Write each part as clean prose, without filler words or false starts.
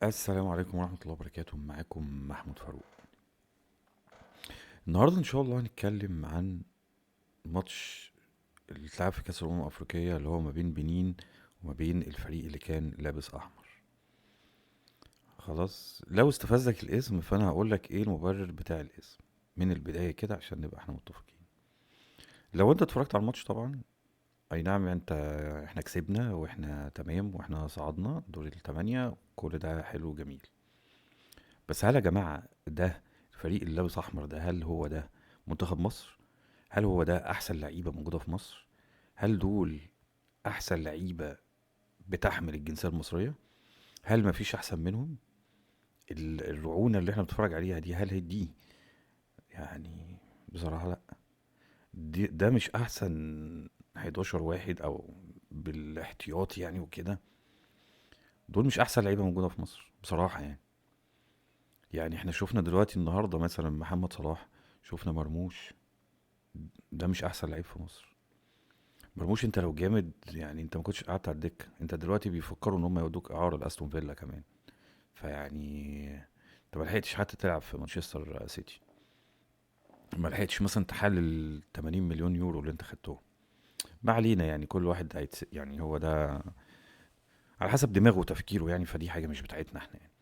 السلام عليكم ورحمة الله وبركاته، معاكم محمود فاروق. النهاردة إن شاء الله هنتكلم عن ماتش اللي اتلعب في كأس الأمم الأفريقية اللي هو ما بين بنين وما بين الفريق اللي كان لابس أحمر. خلاص، لو استفزك الاسم فأنا هقولك إيه المبرر بتاع الاسم من البداية كده عشان نبقى احنا متفقين. لو انت اتفرجت على الماتش طبعا، اي نعم، احنا كسبنا واحنا تمام واحنا صعدنا دور الثمانية، كل ده حلو وجميل. بس هل يا جماعة ده الفريق اللي لابس احمر ده، هل هو ده منتخب مصر؟ هل هو ده احسن لعيبة موجودة في مصر؟ هل دول احسن لعيبة بتحمل الجنسية المصرية؟ هل مفيش احسن منهم؟ الرعونة اللي احنا بنتفرج عليها دي، هل هي دي يعني؟ بصراحة لا. ده مش احسن 11 واحد او بالاحتياط يعني وكده. دول مش احسن لعيبة موجودة في مصر بصراحة يعني. يعني احنا شفنا دلوقتي النهاردة مثلا محمد صلاح، شفنا مرموش، ده مش احسن لعيب في مصر. مرموش انت لو جامد يعني انت ما كنتش قعدت على الدكه، انت دلوقتي بيفكروا ان هم يودوك اعاره لاستون فيلا كمان. فيعني انت ما لحقتش حتى تلعب في مانشستر سيتي، ما لحقتش مثلا تحلل 80 مليون يورو اللي انت خدتهم. ما علينا يعني، كل واحد يعني هو ده على حسب دماغه وتفكيره يعني، فدي حاجه مش بتاعتنا احنا يعني.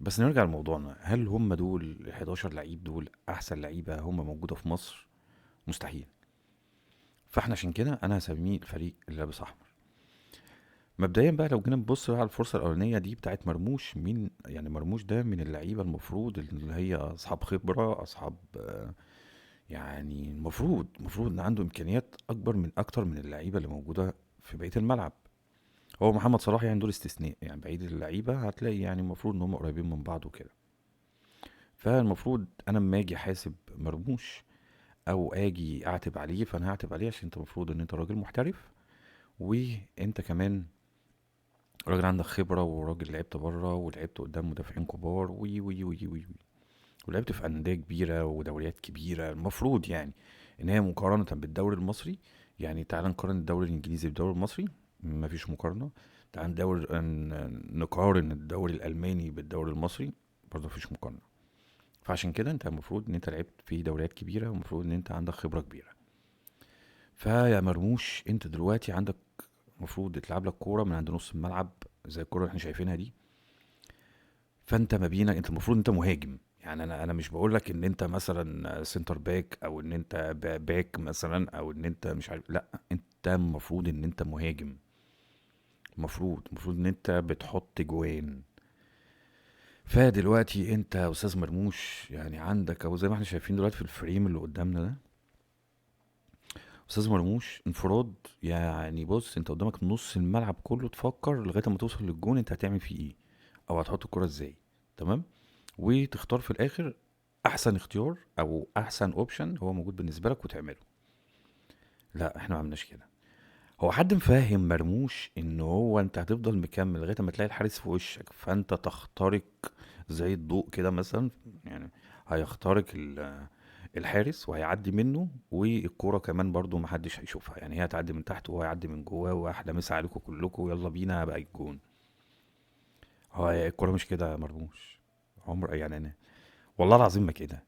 بس نرجع لموضوعنا، هل هم دول ال 11 لعيب دول احسن لعيبه هم موجوده في مصر؟ مستحيل. فاحنا عشان كده انا هسميه الفريق اللي لابس احمر. مبدئيا بقى لو جينا نبص بقى على الفرصه الاولانيه دي بتاعت مرموش، مين يعني مرموش ده؟ من اللعيبه المفروض اللي هي اصحاب خبره، اصحاب يعني المفروض ان عنده امكانيات اكبر من اكتر من اللعيبه اللي موجوده في بقيه الملعب. هو محمد صلاح يعني دول استثناء، يعني بعيد اللعيبه هتلاقي يعني المفروض ان هم قريبين من بعض وكده. فالمفروض انا لما اجي احاسب مرموش او اجي اعتب عليه، فانا هعتب عليه عشان انت المفروض ان انت راجل محترف، وانت كمان راجل عندك خبرة، وراجل لعبت بره ولعبت قدام مدافعين كبار وي وي وي وي وي، ولعبت في أندية كبيرة ودوريات كبيرة. المفروض يعني إن هي مقارنة بالدوري المصري، يعني تعال نقارن الدوري الإنجليزي بالدوري المصري، مفيش مقارنة. تعال نقارن الدوري الألماني بالدوري المصري، برضه مفيش مقارنة. فعشان كده انت المفروض ان انت لعبت في دوريات كبيرة، ومفروض ان انت عندك خبرة كبيرة. فيا مرموش انت دلوقتي عندك المفروض تلعب لك كورة من عند نص الملعب زي الكورة اللي احنا شايفينها دي. فانت ما بينك، انت المفروض انت مهاجم. يعني انا مش بقول لك ان انت مثلا سنتر باك، او ان انت باك مثلا، او ان انت مش عارف، لا، انت المفروض ان انت مهاجم. المفروض ان انت بتحط جوان. فدلوقتي انت يا استاذ مرموش يعني عندك، او زي ما احنا شايفين دلوقتي في الفريم اللي قدامنا ده، استاذ مرموش انفراد. يعني بص، انت قدامك نص الملعب كله تفكر لغايه ما توصل للجون انت هتعمل فيه ايه، او هتحط الكرة ازاي. تمام. وتختار في الاخر احسن اختيار او احسن اوبشن هو موجود بالنسبه لك وتعمله. لا، احنا ما عملناش كده. هو حد مفهم مرموش ان هو انت هتفضل مكمل لغايه ما تلاقي الحارس في وشك فانت تخترق زي الضوء كده مثلا يعني، هيخترق الحارس وهيعدي منه، والكوره كمان برضو محدش هيشوفها، يعني هي هتعدي من تحت وهو هيعدي من جواه، واحلى مسا عليكم كلكم، يلا بينا بقى الجون. هو الكوره مش كده يا مرموش، عمر يعني انا والله العظيم ما كده.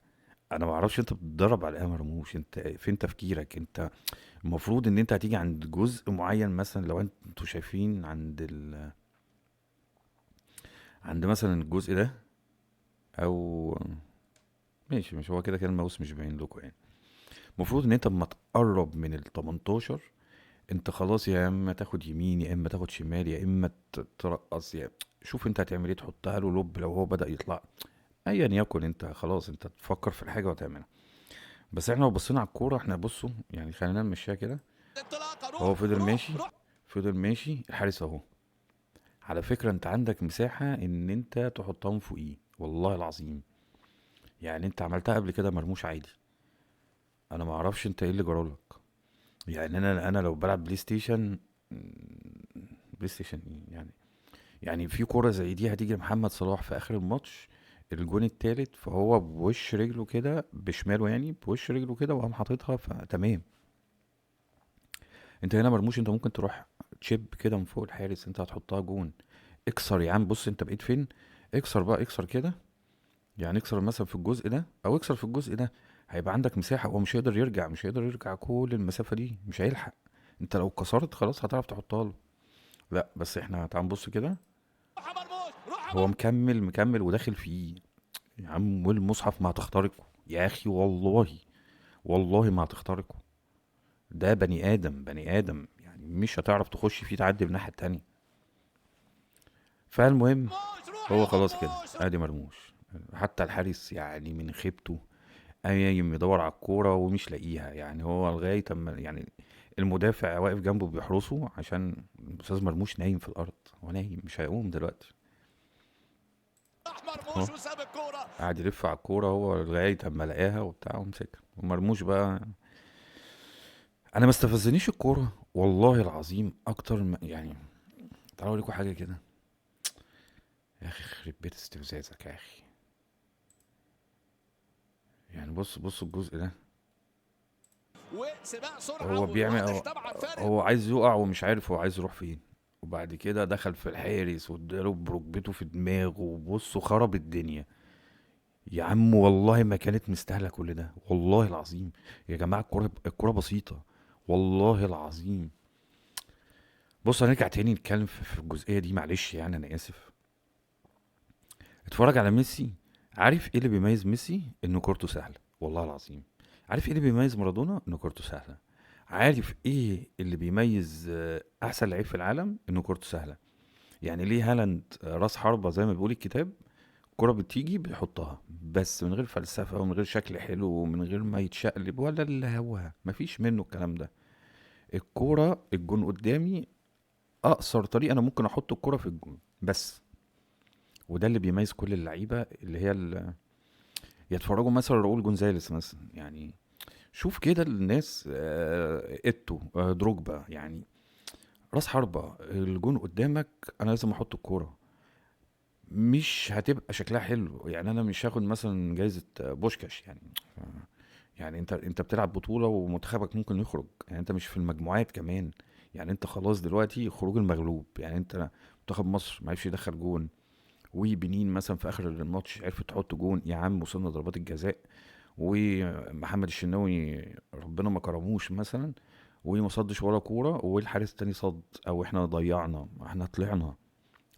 انا ما اعرفش انت بتتدرب على ايه يا مرموش، انت فين تفكيرك انت؟ المفروض ان انت هتيجي عند جزء معين، مثلا لو انتوا شايفين عند مثلا الجزء ده، او ماشي، مش هو كده كده الماوس مش باين لكم يعني. المفروض ان انت اما تقرب من ال 18 انت خلاص، يا اما تاخد يمين يا اما تاخد شمال يا اما ترقص، يا شوف انت هتعمل ايه، تحطها له لوب لو هو بدأ يطلع، ايا يكن انت خلاص انت تفكر في الحاجه وتعملها. بس احنا لو بصينا على الكوره، احنا بصوا يعني خلينا نمشيها كده. انطلاقه، هو روح فضل روح ماشي، روح. فضل ماشي الحارس اهو. على فكرة انت عندك مساحة ان انت تحطهم فوقيه والله العظيم. يعني انت عملتها قبل كده مرموش عادي. انا ما اعرفش انت ايه اللي جرالك. يعني انا لو بلعب بلاي ستيشن، بلاي ستيشن ايه يعني؟ يعني في كورة زي دي هتيجي لمحمد صلاح في اخر الماتش، الجون التالت، فهو بوش رجله كده بشماله، يعني بوش رجله كده وقام حاططها فتمام. انت هنا مرموش، انت ممكن تروح تشيب كده من فوق الحارس، انت هتحطها جون. اكسر يا عم، بص انت بقيت فين، اكسر بقى، اكسر كده، يعني اكسر مثلا في الجزء ده او اكسر في الجزء ده، هيبقى عندك مساحة. هو مش هيقدر يرجع، مش هيقدر يرجع كل المسافة دي، مش هيلحق. انت لو كسرت خلاص هتعرف تحطها له. لا بس احنا تعال نبص كده، هو مكمل مكمل وداخل فيه. يا عم والمصحف ما هتخترقه يا اخي، والله والله ما هتخترقه. ده بني ادم، بني ادم يعني، مش هتعرف تخش فيه تعدي من الناحية التانية. فالمهم، هو خلاص كده ادي مرموش. حتى الحارس يعني من خيبته قايم يدور على الكورة ومش لاقيها، يعني هو لغاية اما يعني المدافع واقف جنبه بيحرسه عشان الأستاذ مرموش نايم في الأرض. هو نايم مش هيقوم دلوقتي. اهو قاعد يلف على الكورة هو لغاية اما لقاها وبتاع ومسكها. ومرموش بقى، أنا ما استفزنيش الكورة والله العظيم أكتر يعني. تعالوا أوريكم حاجة كده. يا أخي يخرب بيت استفزازك يا أخي. يعني بص بص الجزء ده، وسباق سرعه هو بيعمل والواضح هو, طبعا فارق. هو عايز يقع ومش عارف هو عايز يروح فين. وبعد كده دخل في الحارس واداله بركبته في دماغه، وبص خرب الدنيا. يا عم والله ما كانت مستاهله كل ده، والله العظيم. يا جماعه الكوره، الكوره بسيطه، والله العظيم. بص هنرجع تاني نتكلم في الجزئيه دي، معلش يعني انا اسف. اتفرج على ميسي. عارف ايه اللي بيميز ميسي؟ انه كورته سهله، والله العظيم. عارف ايه اللي بيميز مارادونا؟ انه كورته سهله. عارف ايه اللي بيميز احسن لعيب في العالم؟ انه كورته سهله. يعني ليه هالاند راس حربة زي ما بيقول الكتاب؟ كرة بتيجي بيحطها بس من غير فلسفة ومن غير شكل حلو ومن غير ما يتشقلب ولا الهوا، مفيش منه الكلام ده. الكورة الجون قدامي، اقصر طريقة انا ممكن احط الكورة في الجون بس. وده اللي بيميز كل اللعيبة اللي هي يتفرجوا مثلا راؤول جونزاليس مثلا يعني. شوف كده الناس ايتو دروجبا يعني، راس حربة الجون قدامك، انا لازم احط الكورة. مش هتبقى شكلها حلو يعني، انا مش هاخد مثلا جايزة بوشكاش يعني. يعني انت بتلعب بطولة ومنتخبك ممكن يخرج، يعني انت مش في المجموعات كمان. يعني انت خلاص دلوقتي خروج المغلوب، يعني انت منتخب مصر ما عرفش يدخل جون، وبنين مثلا في اخر الماتش عرفت تحط جون، يا عم وصلنا ضربات الجزاء، ومحمد الشناوي ربنا ما كرموش مثلا وما صدش ولا كورة، والحارس التاني صد، او احنا ضيعنا، احنا طلعنا.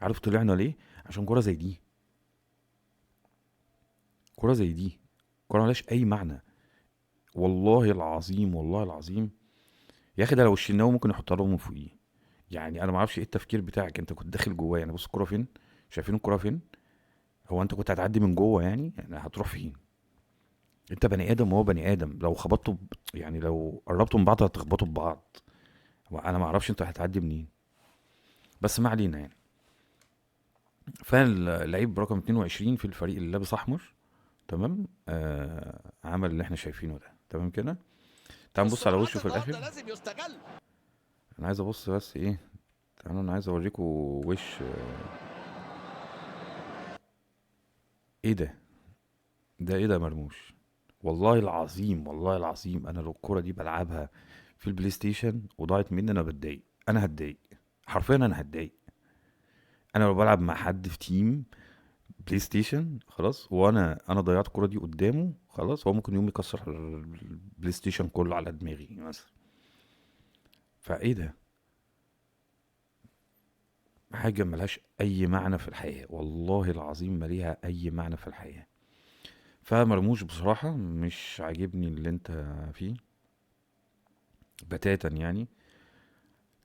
عارف طلعنا ليه؟ عشان كرة زي دي، كرة زي دي، كرة ملهاش اي معنى. والله العظيم والله العظيم. يا اخي ده لو الشناوي ممكن يحطها لهم من فوقيه. يعني انا ما اعرفش ايه التفكير بتاعك، انت كنت داخل جواه يعني. بص الكرة فين، شايفين الكرة فين؟ هو انت كنت هتعدي من جوه يعني هتروح فين؟ انت بني ادم وهو بني ادم، لو خبطتوا يعني لو قربتوا من بعض هتخبطوا ببعض. انا ما اعرفش انت هتعدي منين. بس ما علينا يعني. فاللعيب رقم 22 في الفريق اللي لابس احمر، تمام، عمل اللي احنا شايفينه ده، تمام كده. تعال نبص على السرعات وشه في الاخر. النهارده لازم يستغل. انا عايز ابص بس ايه، انا عايز اوريكم وش ايه ده. ده ايه ده مرموش؟ والله العظيم والله العظيم انا لو الكوره دي بلعبها في البلاي ستيشن وضاعت مني انا بتضايق، انا هتضايق، حرفيا انا هتضايق. انا لو بلعب مع حد في تيم بلاي ستيشن خلاص، وانا ضيعت الكوره دي قدامه خلاص، هو ممكن يوم يكسر البلاي ستيشن كله على دماغي مثلا. فايه ده؟ حاجه ملهاش اي معنى في الحياه، والله العظيم ما ليها اي معنى في الحياه. فمرموش بصراحه مش عاجبني اللي انت فيه بتاتا يعني.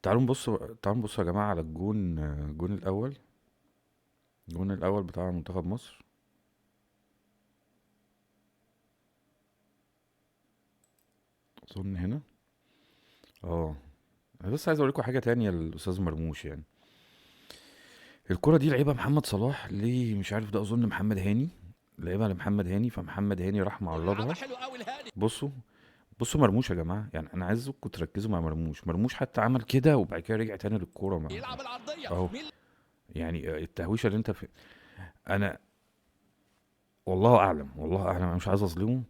تعالوا نبص، تعالوا نبص يا جماعة على الجون، الجون الأول، الجون الأول بتاع منتخب مصر. أظن هنا. اه. أنا بس عايز أوريكم حاجة تانية للأستاذ مرموش يعني. الكرة دي لعيبة محمد صلاح ليه مش عارف، ده أظن محمد هاني، لعيبها لمحمد هاني، فمحمد هاني راح بيلعبها معرضها. حلو قوي الهاني. بصوا، بصوا مرموش يا جماعة، يعني أنا عايزكم تركزوا مع مرموش. مرموش حتى عمل كده وبعد كده رجع تاني للكورة يلعب العرضيه أهو. مين؟ يعني التهويشة اللي أنت في، أنا والله أعلم، والله أعلم، أنا مش عايز أظلمه،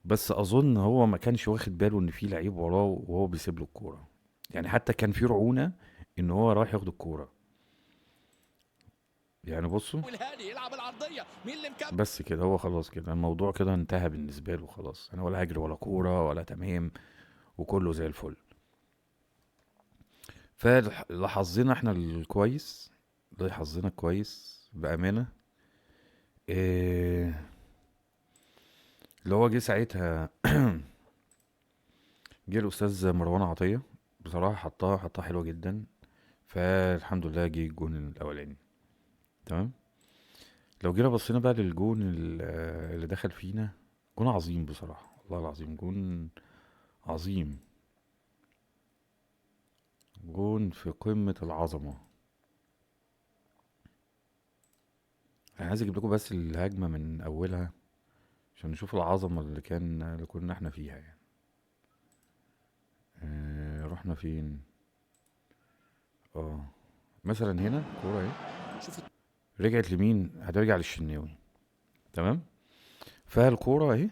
بس اظن هو ما كانش واخد باله ان في لعيب وراه وهو بيسيب له الكوره. يعني حتى كان في رعونه ان هو رايح ياخد الكوره. يعني بصوا والهاني يلعب العرضيه، مين اللي مكمل؟ بس كده، هو خلاص كده الموضوع كده انتهى بالنسبه له خلاص، انا ولا هجري ولا كوره ولا تمام، وكله زي الفل. فلحظنا احنا الكويس، ده حظنا كويس بامانه. إيه اللي هو جه ساعتها جه الاستاذ مروان عطيه، بصراحه حطها حلوه جدا. فالحمد لله جه الجون الاولاني. تمام. لو جينا بصينا بقى للجون اللي دخل فينا، جون عظيم بصراحه، والله العظيم جون عظيم، جون في قمه العظمه. انا عايز اجيب لكم بس الهجمه من اولها عشان نشوف العظمه اللي كنا احنا فيها يعني. رحنا فين؟ اه مثلا هنا كوره اهي، شوف رجعت لمين؟ هترجع للشناوي. تمام. فالكوره اهي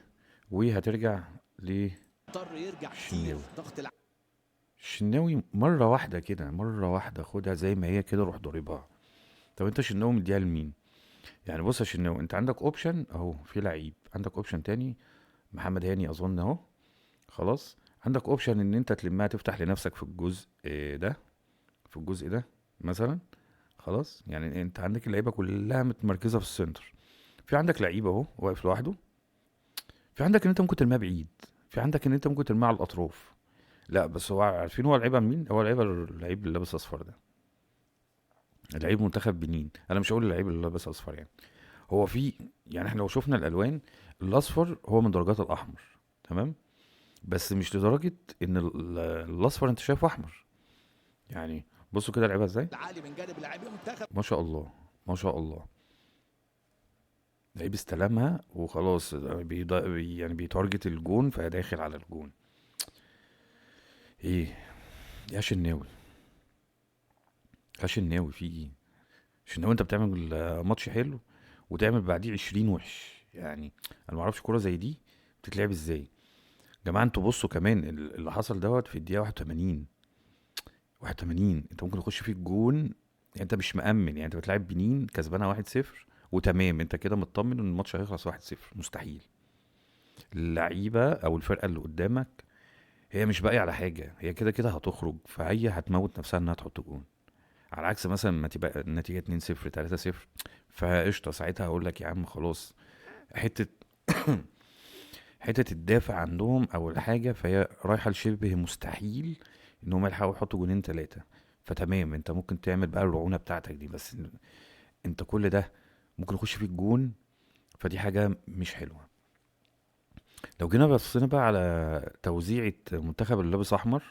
وهترجع اضطر يرجع كتير، للشناوي. ضغط الشناوي مره واحده كده، مره واحده خدها زي ما هي كده، روح ضاربها. طب انت شناوي مديها لمين؟ يعني بص يا شناوي، انت عندك اوبشن اهو، في لعيب عندك اوبشن تاني، محمد هاني اظن اهو. خلاص. عندك اوبشن ان انت تلمها تفتح لنفسك في الجزء ده، في الجزء ده مثلا. خلاص، يعني انت عندك اللعيبه كلها متمركزه في السنتر، في عندك لعيب اهو واقف لوحده، في عندك ان انت ممكن ترميها بعيد، في عندك ان انت ممكن ترميها على الاطراف. لا بس هو عارفين هو لعيبه مين؟ هو لعيبه اللعيب اللي لابس اصفر ده، لعيب منتخب بنين. انا مش هقول اللعيب اللي لابس اصفر يعني، هو في، يعني احنا لو شفنا الالوان، الاصفر هو من درجات الاحمر. تمام. بس مش لدرجه ان الاصفر انت شايفه احمر يعني. بصوا كده لعبها ازاي، عالي من جانب لاعبي المنتخب. ما شاء الله، ما شاء الله. لعيب استلمها وخلاص، يعني بيتارجت الجون فداخل على الجون. ايه يا شناوي، يا شناوي في ايه؟ شناوي انت بتعمل ماتش حلو وتعمل بعديه 20 وحش يعني. انا ما اعرفش كوره زي دي بتتلعب ازاي. يا جماعه انتوا بصوا كمان اللي حصل دوت في الدقيقه 81. 81 انت ممكن يخش فيك جون، يعني انت مش مأمن، يعني انت بتلعب بنين كسبانها 1-0 وتمام، انت كده مطمن ان الماتش هيخلص 1-0. مستحيل. اللعيبه او الفرقه اللي قدامك هي مش باقيه على حاجه، هي كده كده هتخرج، فهي هتموت نفسها انها تحط جون. على عكس مثلا ما تبقى النتيجه 2-0 3-0، فقشطه ساعتها هقول لك يا عم خلاص، حته حته الدافع عندهم او الحاجه، فهي رايحه لشبه مستحيل ان هم يلحقوا يحطوا جونين ثلاثه. فتمام انت ممكن تعمل بقى الرعونه بتاعتك دي، بس انت كل ده ممكن يخش فيك جون، فدي حاجه مش حلوه. لو جينا بصينا بقى على توزيعة منتخب اللي لابس احمر،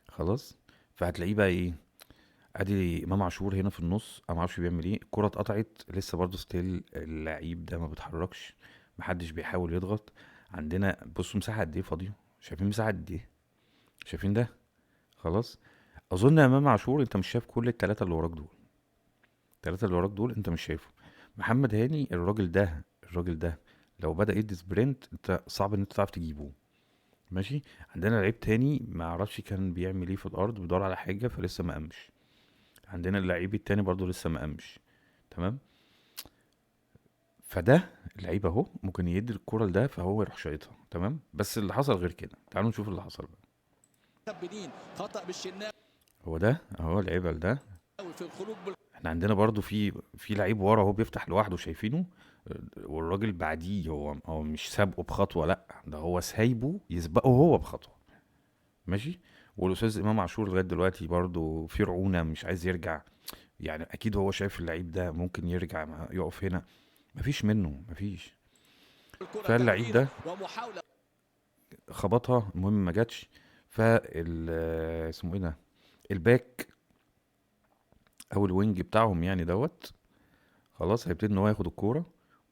خلاص، فهتلاقيه بقى ايه؟ ادي امام عاشور هنا في النص، انا ما اعرفش بيعمل ايه، الكرة اتقطعت لسه برضه ستيل، اللعيب ده ما بيتحركش، محدش بيحاول يضغط. عندنا بصوا مساحة قد ايه فاضية، شايفين مساحة قد ايه؟ شايفين ده؟ خلاص. اظن يا امام عاشور انت مش شايف كل التلاتة اللي وراك دول، التلاتة اللي وراك دول انت مش شايفهم. محمد هاني الراجل ده لو بدأ يدي سبرنت انت صعب ان انت تعرف تجيبه. ماشي. عندنا لعيب تاني ما اعرفش كان بيعمل ايه في الارض، بيدور على حاجه فلسه ما قامش. عندنا اللعيب التاني برضو لسه ما قامش. تمام. فده اللعيب اهو ممكن يدي الكرة لده فهو يروح شايطها. تمام. بس اللي حصل غير كده، تعالوا نشوف اللي حصل بقى. بنين خطا بالشناوي هو ده اهو لعيبه لده. في الخروج احنا عندنا برضو في لعيب ورا اهو بيفتح لوحده شايفينه، والراجل بعديه، هو مش سابقه بخطوه، لا ده هو سايبه يسبقه هو بخطوه. ماشي. والاستاذ امام عاشور لغايه دلوقتي برضو في رعونه مش عايز يرجع، يعني اكيد هو شايف اللعيب ده ممكن يرجع يقف هنا، مفيش منه مفيش. الكره فاللعيب تمريره ده ومحاوله. خبطها، المهم ما جاتش. اسمه ايه ده، الباك او الوينج بتاعهم يعني دوت، خلاص هيبتدي ان هو ياخد الكوره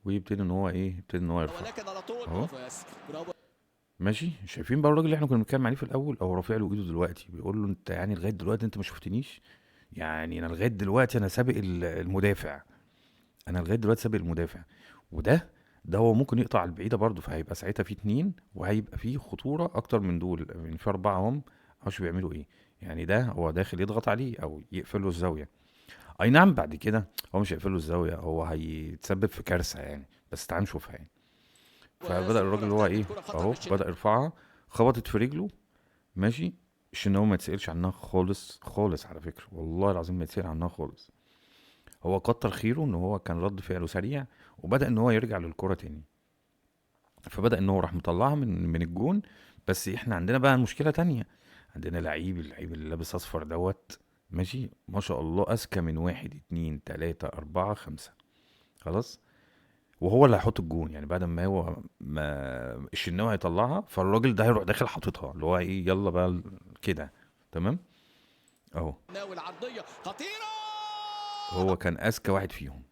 ويبتدي ان هو ايه، يبتدي ان هو يرفعها ولكن على طول اهو. برافو ياسر، برافو. ماشي. شايفين بقى الراجل اللي احنا كنا بنتكلم عليه في الاول، او رافع له ايده دلوقتي بيقول له انت يعني لغايه دلوقتي انت ما شفتنيش، يعني انا لغايه دلوقتي انا سابق المدافع، انا لغايه دلوقتي سابق المدافع. وده هو ممكن يقطع البعيده برضه، فهيبقى ساعتها في اتنين وهيبقى في خطوره اكتر من دول، يعني في اربعه هم معرفش بيعملوا ايه. يعني ده هو داخل يضغط عليه او يقفل له الزاويه. اي نعم بعد كده هو مش هيقفله الزاويه، هو هيتسبب في كارثه يعني، بس تعال نشوفها يعني. فبدا وياسر الراجل الكرة اللي هو اتلعبت ايه كرة خطأ اهو بالشناوي. بدا يرفعها، خبطت في رجله. ماشي. الشناوي ما يتسالش عنها خالص خالص على فكره، والله العظيم ما يتسال عنها خالص. هو كتر خيره ان هو كان رد فعله سريع، وبدا ان هو يرجع للكره تاني. فبدا ان هو راح مطلعها من الجون. بس احنا عندنا بقى مشكله تانية. عندنا اللعيب اللي لابس اصفر دوت. ماشي ما شاء الله، اذكى من واحد اتنين تلاتة اربعة خمسة. خلاص. وهو اللي هيحط الجون يعني، بعد ما هو ما الشناوي هيطلعها، فالراجل ده هيروح داخل حاططها، اللي هو ايه يلا بقى كده. تمام. اهو. الشناوي العرضية خطيرة. هو كان اذكى واحد فيهم.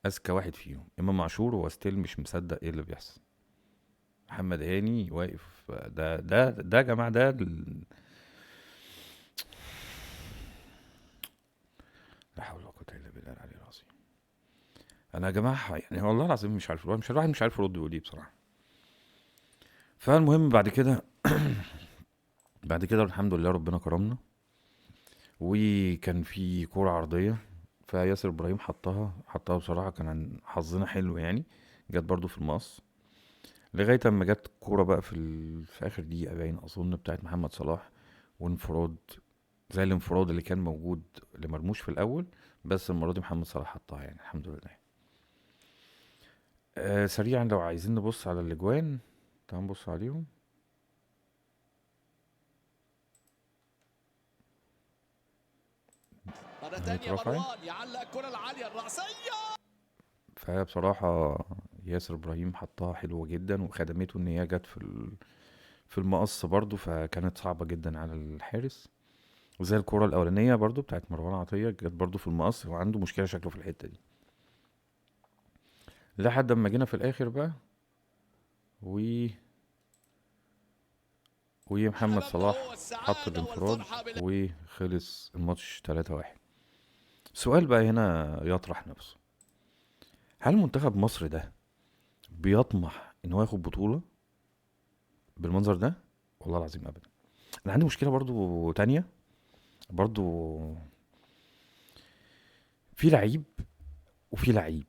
اذكى واحد فيهم امام عاشور، هو ستيل مش مصدق ايه اللي بيحصل. محمد هاني واقف، ده يا جماعه لا حول ولا قوه الا بالله العلي العظيم. انا يا جماعه يعني والله العظيم مش عارف، الواحد مش عارف يرد يقول ايه بصراحه. فالمهم بعد كده بعد كده الحمد لله ربنا كرمنا، وكان في كوره عرضيه، فياسر ابراهيم حطها بصراحه، كان حظنا حلو يعني. جت برضو في المقص، لغايه اما جت كوره بقى في اخر دقيقه باين اظن بتاعت محمد صلاح، وانفراد زي الانفراد اللي كان موجود لمرموش في الاول. بس المره دي محمد صلاح حطها يعني الحمد لله. سريعا لو عايزين نبص على الاجوان، تعال نبص عليهم. مرة اهي تانية اترفعت. مروان يعلق الكرة العالية الرأسية. فهي بصراحة ياسر إبراهيم حطها حلوة جدا، وخدمته إن هي جت في المقص برضو، فكانت صعبة جدا على الحارس. وزي الكرة الأولانية برضو بتاعت مروان عطية، جت برضو في المقص، وعنده مشكلة شكله في الحتة دي. لحد ما جينا في الآخر بقى، و ومحمد أمامنا صلاح هو حط السعادة الانفراد، والفرحة وخلص الماتش 3-1. السؤال بقى هنا يطرح نفسه: هل منتخب مصر ده بيطمح ان هو ياخد بطولة بالمنظر ده؟ والله العظيم ابدا. انا عندي مشكلة برضو تانية برضو. في لعيب وفي لعيب.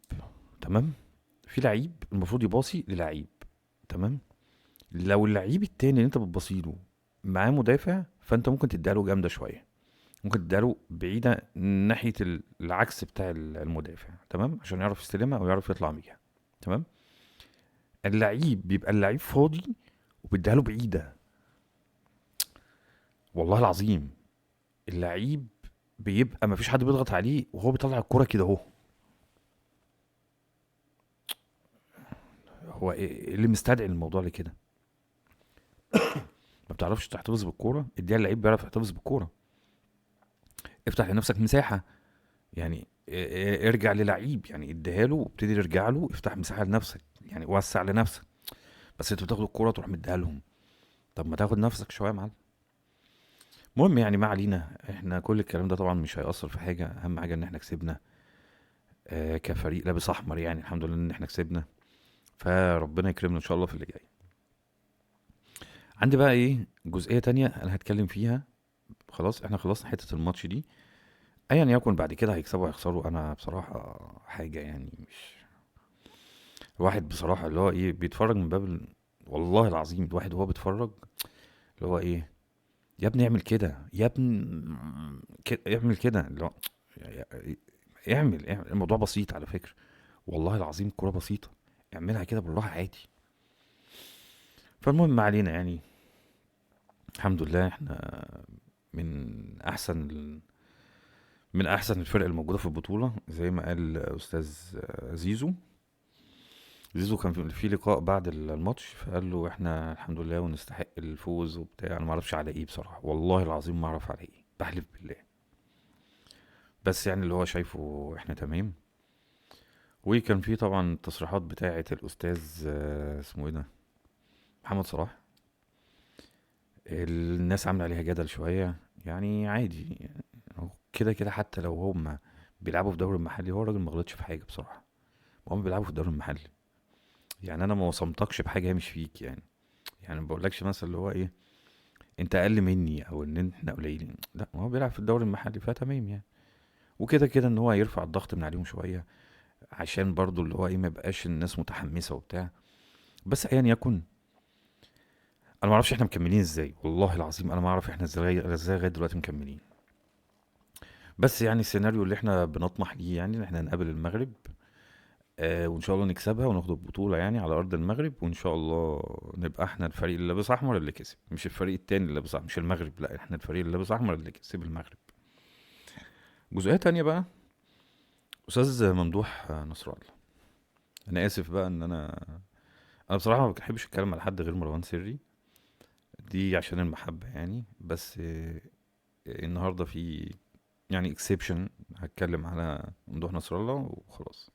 تمام. في لعيب المفروض يباصي للعيب. تمام. لو اللعيب التاني اللي انت بتباصيله معاه مدافع، فانت ممكن تديله جامدة شوية، ممكن تديله بعيدة ناحية العكس بتاع المدافع، تمام، عشان يعرف يستلمها او يعرف يطلع بيها. تمام. اللعيب بيبقى اللعيب فاضي، وبيديها له بعيدة. والله العظيم. اللعيب بيبقى مفيش حد بيضغط عليه، وهو بيطلع الكرة كده اهو. هو إيه اللي مستدعي الموضوع لكده؟ ما بتعرفش تحتفظ بالكوره، اديها اللعيب بيعرف يحتفظ بالكوره. افتح لنفسك مساحه يعني. ارجع للعيب يعني، اديها له وابتدي ارجع له، افتح مساحه لنفسك يعني، وسع لنفسك. بس انت بتاخد الكوره تروح مديها لهم. طب ما تاخد نفسك شويه يا معلم. المهم يعني ما علينا، احنا كل الكلام ده طبعا مش هيأثر في حاجه، اهم حاجه ان احنا كسبنا. كفريق لابس احمر يعني الحمد لله ان احنا كسبنا. فربنا يكرمنا ان شاء الله في اللي جاي. عندي بقى ايه جزئيه تانية انا هتكلم فيها. خلاص احنا خلصنا حته الماتش دي. ايا يكن بعد كده هيكسبوا هيخسروا، انا بصراحه حاجه يعني مش. الواحد بصراحه اللي هو ايه بيتفرج من باب والله العظيم الواحد وهو بيتفرج، اللي هو ايه، يا ابني اعمل كده يا ابني، اعمل كده اللي هو اعمل الموضوع بسيط على فكره. والله العظيم كرة بسيطه، اعملها كده بالراحه عادي. فالمهم ما علينا يعني. الحمد لله احنا من احسن من احسن الفرق الموجوده في البطوله، زي ما قال استاذ زيزو. زيزو كان في لقاء بعد الماتش، فقال له احنا الحمد لله ونستحق الفوز وبتاع. انا ما اعرفش على ايه بصراحه، والله العظيم ما اعرف على ايه، بحلف بالله. بس يعني اللي هو شايفه احنا تمام. وكان في طبعا التصريحات بتاعه الاستاذ اسمه ايه ده، محمد صلاح. الناس عامله عليها جدل شويه يعني، عادي يعني. هو كده كده حتى لو هم بيلعبوا في الدوري المحلي، هو الراجل ما غلطش في حاجه بصراحه. هم بيلعبوا في الدوري المحلي. يعني انا ما وصمتكش بحاجه هي مش فيك يعني ما بقولكش مثلا اللي هو ايه انت اقل مني او ان احنا قليلين، لا، ما هو بيلعب في الدوري المحلي فتمام يعني. وكده كده ان هو هيرفع الضغط من عليهم شويه، عشان برضو اللي هو ايه ما يبقاش الناس متحمسه وبتاع. بس ايا يكن، انا ما اعرفش احنا مكملين ازاي، والله العظيم انا ما اعرف احنا ازاي لغايه دلوقتي مكملين. بس يعني السيناريو اللي احنا بنطمح ليه يعني ان احنا نقابل المغرب، وان شاء الله نكسبها وناخد البطوله يعني على ارض المغرب، وان شاء الله نبقى احنا الفريق اللي لابس احمر اللي كسب، مش الفريق التاني اللي لابس احمر، مش المغرب، لا احنا الفريق اللي لابس احمر اللي كسب المغرب. جزئيه تانية بقى، استاذ ممدوح نصر الله، انا اسف بقى ان انا بصراحه ما بحبش اتكلم على حد غير مروان سري، دي عشان المحبه يعني. بس النهارده في يعني اكسبشن، هتكلم على ممدوح نصر الله وخلاص.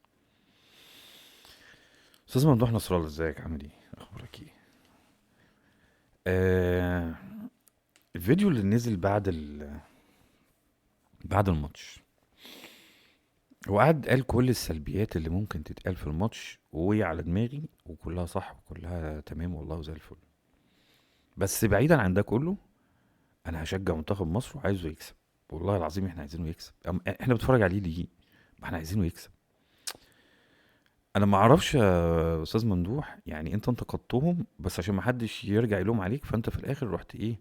استاذ ممدوح نصر الله، ازيك؟ عامل ايه؟ اخبارك ايه؟ آه الفيديو اللي نزل بعد الماتش، هو قعد قال كل السلبيات اللي ممكن تتقال في الماتش وهي على دماغي، وكلها صح وكلها تمام والله وزي الفل. بس بعيدا عن ده كله، انا هشجع منتخب مصر وعايزه يكسب، والله العظيم احنا عايزينه يكسب. احنا بنتفرج عليه ليه؟ ما احنا عايزينه يكسب. انا ما اعرفش يا استاذ ممدوح، يعني انت انتقدتهم بس عشان ما حدش يرجع يلوم عليك، فانت في الاخر رحت ايه،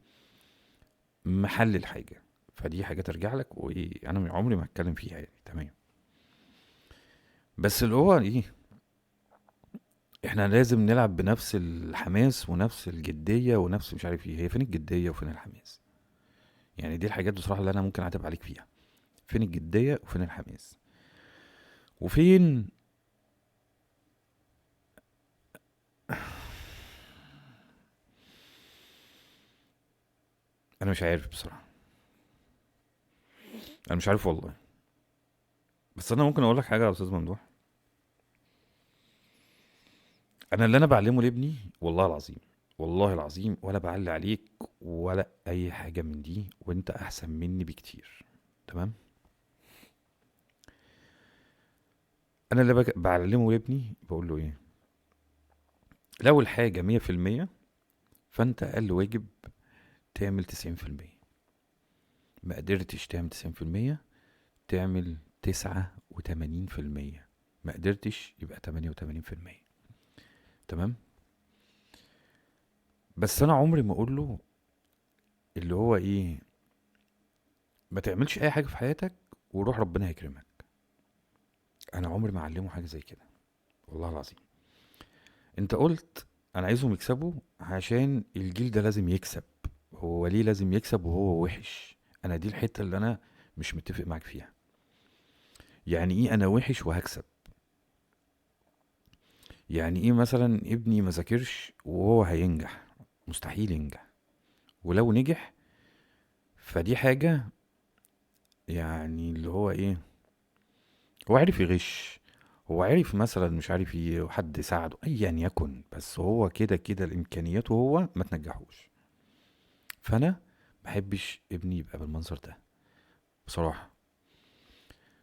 محلل حاجه. فدي حاجه ترجع لك، وايه انا عمري ما هتكلم فيها يعني، تمام. بس اللي هو ايه، احنا لازم نلعب بنفس الحماس ونفس الجديه ونفس مش عارف ايه. هي فين الجديه وفين الحماس؟ يعني دي الحاجات بصراحه اللي انا ممكن اعتب عليك فيها. فين الجديه وفين الحماس وفين؟ انا مش عارف بصراحه، انا مش عارف والله. بس انا ممكن اقول لك حاجه يا استاذ ممدوح، انا اللي انا بعلمه لابني والله العظيم، والله العظيم ولا بعلي عليك ولا اي حاجه من دي، وانت احسن مني بكتير، تمام. انا اللي بعلمه لابني بقول له ايه، لو الحاجه 100%، فانت اقل واجب تعمل 90%. ما قدرتش تعمل 90%، تعمل 89%. ما قدرتش يبقى 88%، تمام. بس انا عمري ما اقول له اللي هو ايه، ما تعملش اي حاجه في حياتك وروح ربنا هيكرمك. انا عمري ما اعلمه حاجه زي كده، والله العظيم. انت قلت انا عايزهم يكسبوا عشان الجيل ده لازم يكسب. هو ليه لازم يكسب وهو وحش؟ انا دي الحته اللي انا مش متفق معاك فيها. يعني ايه انا وحش وهكسب؟ يعني ايه مثلا ابني ما ذاكرش وهو هينجح؟ مستحيل ينجح. ولو نجح فدي حاجه، يعني اللي هو ايه، هو عرف يغش، هو عرف مثلا مش عارف ايه وحد ساعده ايا يكن، بس هو كده كده الامكانيات وهو ما تنجحوش. فانا بحبش ابني يبقى بالمنظر ده بصراحه.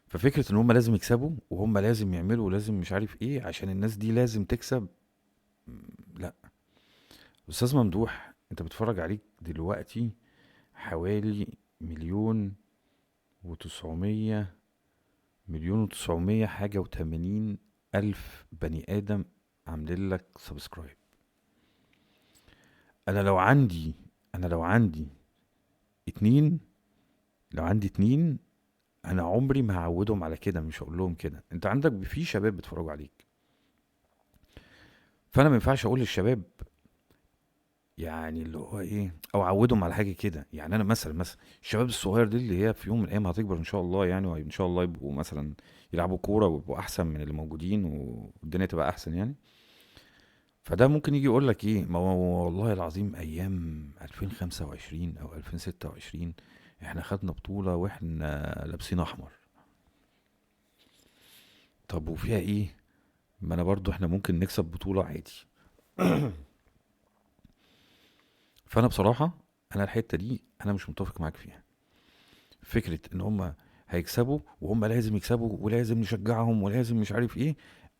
ففكره ان هم لازم يكسبوا وهم لازم يعملوا ولازم مش عارف ايه عشان الناس دي لازم تكسب، لا. استاذ ممدوح، انت بتفرج عليك دلوقتي حوالي مليون وتسعمية، مليون وتسعمية حاجة وتمانين ألف بني آدم عاملين لك سبسكرايب. أنا لو عندي أنا لو عندي اتنين لو عندي اتنين، أنا عمري ما هعودهم على كده، مش هقول لهم كده. أنت عندك في شباب بيتفرجوا عليك، فأنا ما ينفعش أقول للشباب يعني اللي هو إيه، أو أعودهم على حاجة كده. يعني أنا مثلا الشباب الصغير دي اللي هي في يوم من الأيام هتكبر إن شاء الله يعني، وإن شاء الله يبقوا مثلا يلعبوا كورة ويبقوا أحسن من اللي موجودين والدنيا تبقى أحسن يعني. فده ممكن يجي يقول لك ايه، ما هو والله العظيم ايام 2025 او 2026 احنا خدنا بطولة واحنا لابسين احمر. طب وفيها ايه؟ ما انا برضو احنا ممكن نكسب بطولة عادي. فانا بصراحة، انا الحتة دي انا مش متفق معاك فيها. فكرة ان هم هيكسبوا وهم لازم يكسبوا ولازم نشجعهم ولازم مش عارف ايه،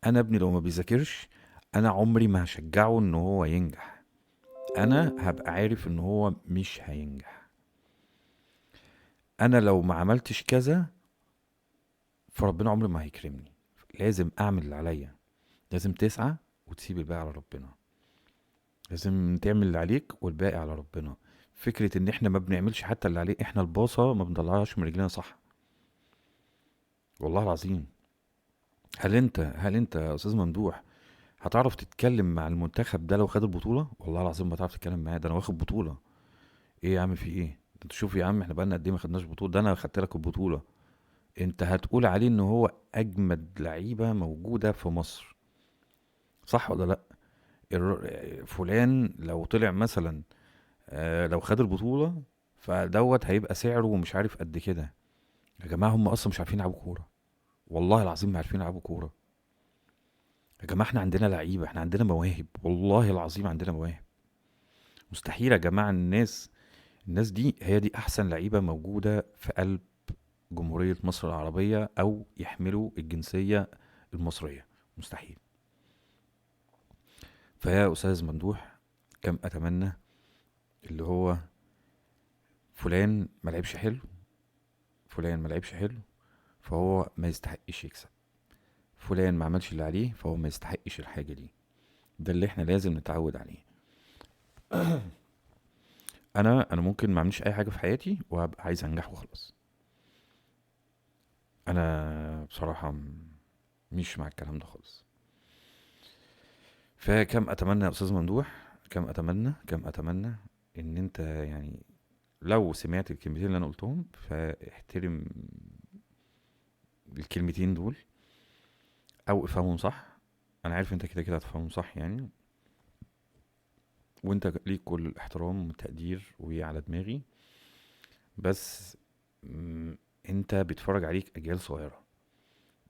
انا ابني لو ما بيذاكرش انا عمري ما هشجعه ان هو ينجح. انا هبقى عارف ان هو مش هينجح. انا لو ما عملتش كذا فربنا عمره ما هيكرمني. لازم اعمل اللي عليا، لازم تسعى وتسيب الباقي على ربنا. لازم تعمل اللي عليك والباقي على ربنا. فكرة ان احنا ما بنعملش حتى اللي عليه، احنا الباصة ما بنطلعهاش من رجلنا، صح؟ والله العظيم. هل انت يا استاذ ممدوح هتعرف تتكلم مع المنتخب ده لو خد البطولة؟ والله العظيم ما تعرف تتكلم معاه، ده انا واخد بطولة. ايه يا عم، في ايه؟ انت شوف يا عم، احنا بقالنا قد ايه ما خدناش بطولة، ده انا خدت لك البطولة. انت هتقول عليه ان هو اجمد لعيبة موجودة في مصر، صح ولا لا؟ فلان لو طلع مثلا، لو خد البطولة فدوت هيبقى سعره مش عارف قد كده. يا جماعة هم اصلا مش عارفين يلعبوا كورة، والله العظيم ما عارفين يلعبوا كورة. يا جماعة احنا عندنا لعيبة، احنا عندنا مواهب، والله العظيم عندنا مواهب. مستحيل يا جماعة الناس دي هي دي احسن لعيبة موجودة في قلب جمهورية مصر العربية او يحملوا الجنسية المصرية. مستحيل. فيا استاذ ممدوح، كم اتمنى اللي هو فلان ما لعبش حلو، فلان ما لعبش حلو فهو ما يستحقش يكسب، فلان ما عملش اللي عليه فهو ما يستحقش الحاجة دي. ده اللي احنا لازم نتعود عليه. انا ممكن ما اعملش اي حاجة في حياتي وهبقى عايز انجح وخلاص. انا بصراحة مش مع الكلام ده خالص. فكم اتمنى يا استاذ ممدوح، كم اتمنى ان انت يعني لو سمعت الكلمتين اللي انا قلتهم فاحترم الكلمتين دول او افهمهم صح. انا عارف انت كده كده هتفهمهم صح يعني، وانت ليك كل الاحترام والتقدير وعلى دماغي. بس انت بتفرج عليك اجيال صغيرة،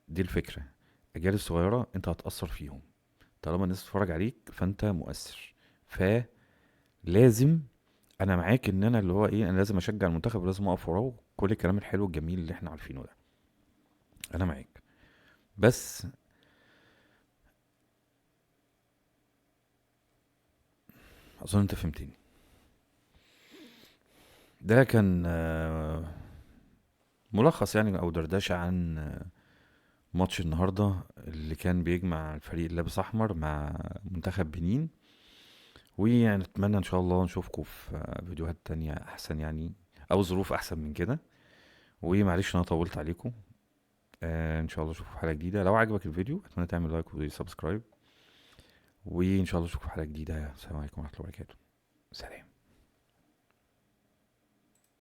دي الفكرة. اجيال الصغيرة انت هتأثر فيهم، طالما الناس تتفرج عليك فانت مؤثر. فلازم، انا معاك ان انا اللي هو ايه، انا لازم اشجع المنتخب ولازم اقف وراه كل الكلام الحلو الجميل اللي احنا عارفينه ده، انا معاك. بس اظن انت فهمتني. ده كان ملخص يعني او دردشة عن ماتش النهارده اللي كان بيجمع الفريق اللي لابس احمر مع منتخب بنين. ويعني نتمنى ان شاء الله نشوفكم في فيديوهات تانية احسن يعني، او ظروف احسن من كده. ومعلش انا طولت عليكم. ان شاء الله اشوفكم في حلقة جديدة. لو عجبك الفيديو اتمنى تعمل لايك وسبسكرايب، وان شاء الله اشوفكم في حلقة جديدة. السلام عليكم ورحمة الله وبركاته. سلام.